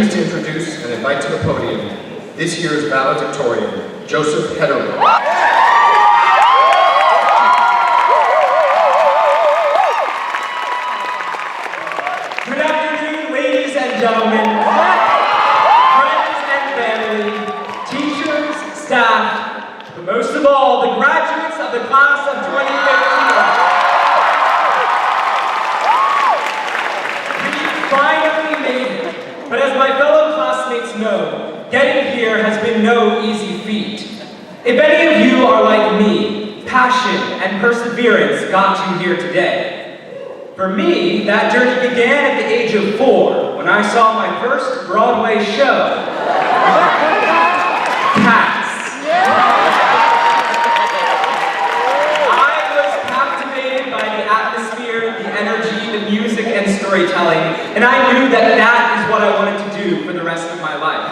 pleased to introduce and invite to the podium this year's valedictorian, Joseph Hetterly. Good afternoon, ladies and gentlemen, friends and family, teachers, staff, but most of all, the graduates of the class of 2015. We finally made it, but as my fellow classmates know, getting here has been no easy feat. If any of you are like me, passion and perseverance got you here today. For me, that journey began at the age of 4, when I saw my first Broadway show, Cats. I was captivated by the atmosphere, the energy, the music, and storytelling, and I knew that that is what I wanted to do for the rest of my life.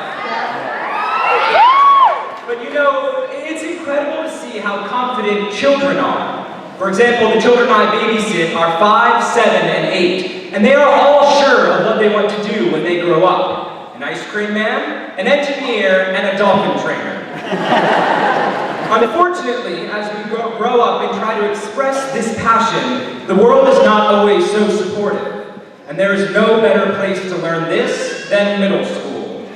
But you know, it's incredible to see how confident children are. For example, the children I babysit are 5, 7, and 8, and they are all sure of what they want to do when they grow up. An ice cream man, an engineer, and a dolphin trainer. Unfortunately, as we grow up and try to express this passion, the world is not always so supportive. And there is no better place to learn this than middle school.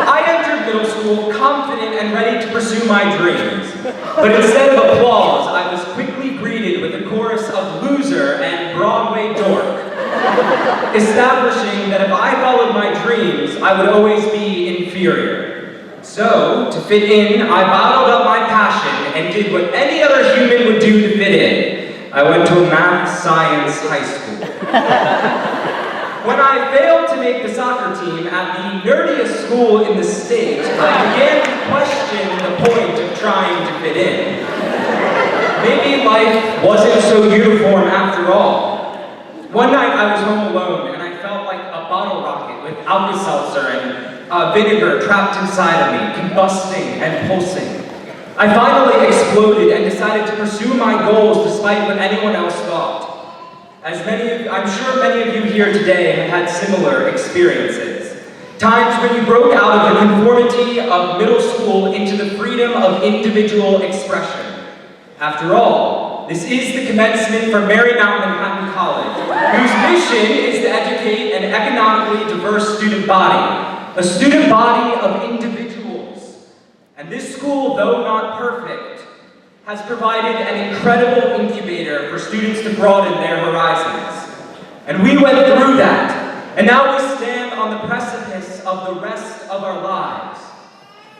I entered middle school confident and ready to pursue my dreams. But instead of applause, I was quickly greeted with a chorus of loser and Broadway dork, establishing that if I followed my dreams, I would always be inferior. So, to fit in, I bottled up my passion and did what any other human would do to fit in. I went to a math science high school. When I failed to make the soccer team at the nerdiest school in the state, I began to question the point of trying to fit in. Maybe life wasn't so uniform after all. One night I was home alone and I felt like a bottle rocket with Alka-Seltzer and vinegar trapped inside of me, combusting and pulsing. I finally exploded and decided to pursue my goals despite what anyone else thought. I'm sure many of you here today have had similar experiences. Times when you broke out of the conformity of middle school into the freedom of individual expression. After all, this is the commencement for Marymount Manhattan College, whose mission is to educate an economically diverse student body, a student body of individuals. And this school, though not perfect, has provided an incredible incubator for students to broaden their horizons. And we went through that, and now we stand on the precipice of the rest of our lives.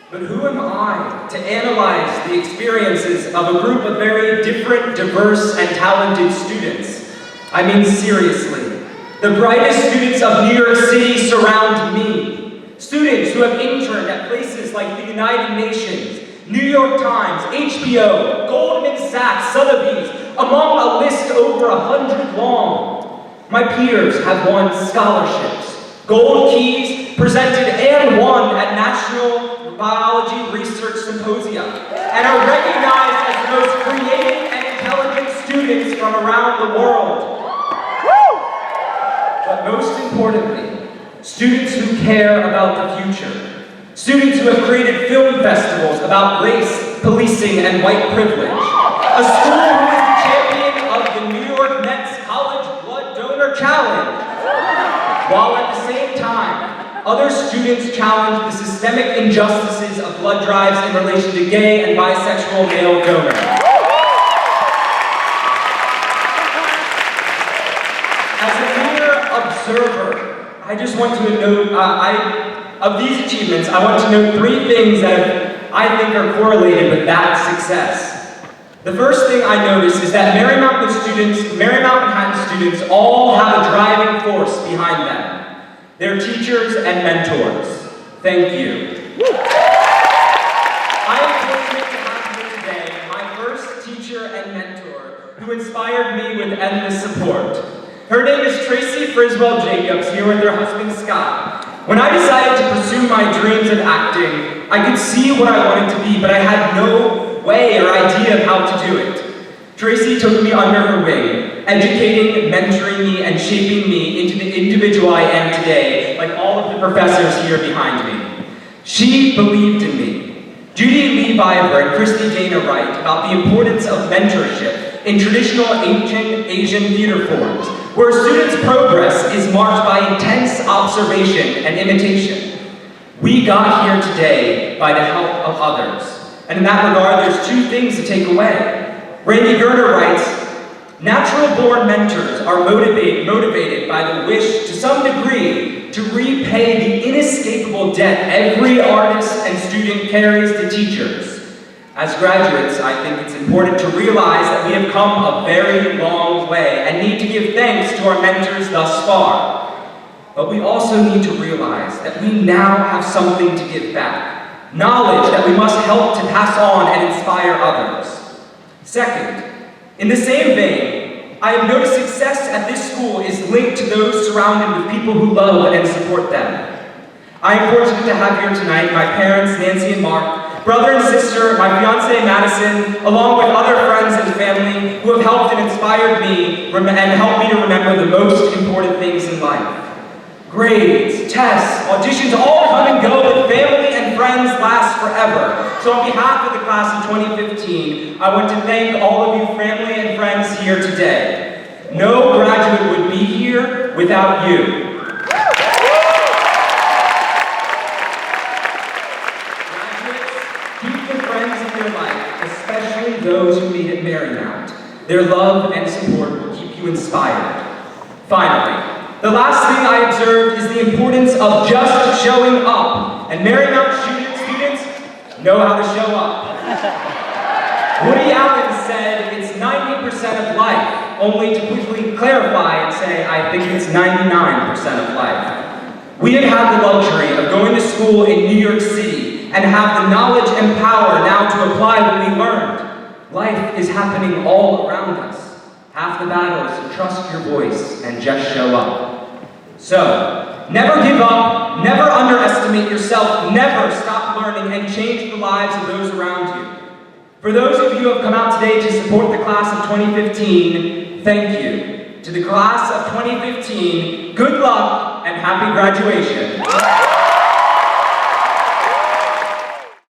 But who am I to analyze the experiences of a group of very different, diverse, and talented students? I mean, seriously, the brightest students of New York City surround me. Students who have interned at places like the United Nations, New York Times, HBO, Goldman Sachs, Sotheby's, among a list over 100 long. My peers have won scholarships, gold keys, presented and won at National Biology Research Symposia, and are recognized as the most creative and intelligent students from around the world. But most importantly, students who care about the future. Students who have created film festivals about race, policing, and white privilege. A school who is the champion of the New York Mets College Blood Donor Challenge. While at the same time, other students challenge the systemic injustices of blood drives in relation to gay and bisexual male donors. As a mere observer, I just want to note, of these achievements, I want to note 3 things that I think are correlated with that success. The first thing I notice is that Marymount Manhattan students all have a driving force behind them. They're teachers and mentors. Thank you. I am fortunate to have here today my first teacher and mentor who inspired me with endless support. Her name is Tracy Friswell Jacobs, here with her husband Scott. When I decided to pursue my dreams of acting, I could see what I wanted to be, but I had no way or idea of how to do it. Tracy took me under her wing, educating, mentoring me, and shaping me me into the individual I am today, like all of the professors here behind me. She believed in me. Judy Lee Viver and Christy Dana write about the importance of mentorship in traditional ancient Asian theater forms, where a student's progress is marked by intense observation and imitation. We got here today by the help of others. And in that regard, there's two things to take away. Randy Gerner writes, natural-born mentors are motivated by the wish, to some degree, to repay the inescapable debt every artist and student carries to teachers. As graduates, I think it's important to realize that we have come a very long way and need to give thanks to our mentors thus far. But we also need to realize that we now have something to give back, knowledge that we must help to pass on and inspire others. Second, in the same vein, I have noticed success at this school is linked to those surrounded with people who love and support them. I am fortunate to have here tonight my parents, Nancy and Mark, brother and sister, my fiancée Madison, along with other friends and family who have helped and inspired me and helped me to remember the most important things in life. Grades, tests, auditions, all come and go, but family and friends last forever. So on behalf of the class of 2015, I want to thank all of you family and friends here today. No graduate would be here without you. Especially those who meet at Marymount. Their love and support will keep you inspired. Finally, the last thing I observed is the importance of just showing up. And Marymount students know how to show up. Woody Allen said it's 90% of life, only to quickly clarify and say, I think it's 99% of life. We have had the luxury of going to school in New York City and have the knowledge and power now to apply what we learned. Life is happening all around us. Half the battle is to trust your voice and just show up. So, never give up, never underestimate yourself, never stop learning and change the lives of those around you. For those of you who have come out today to support the class of 2015, thank you. To the class of 2015, good luck and happy graduation.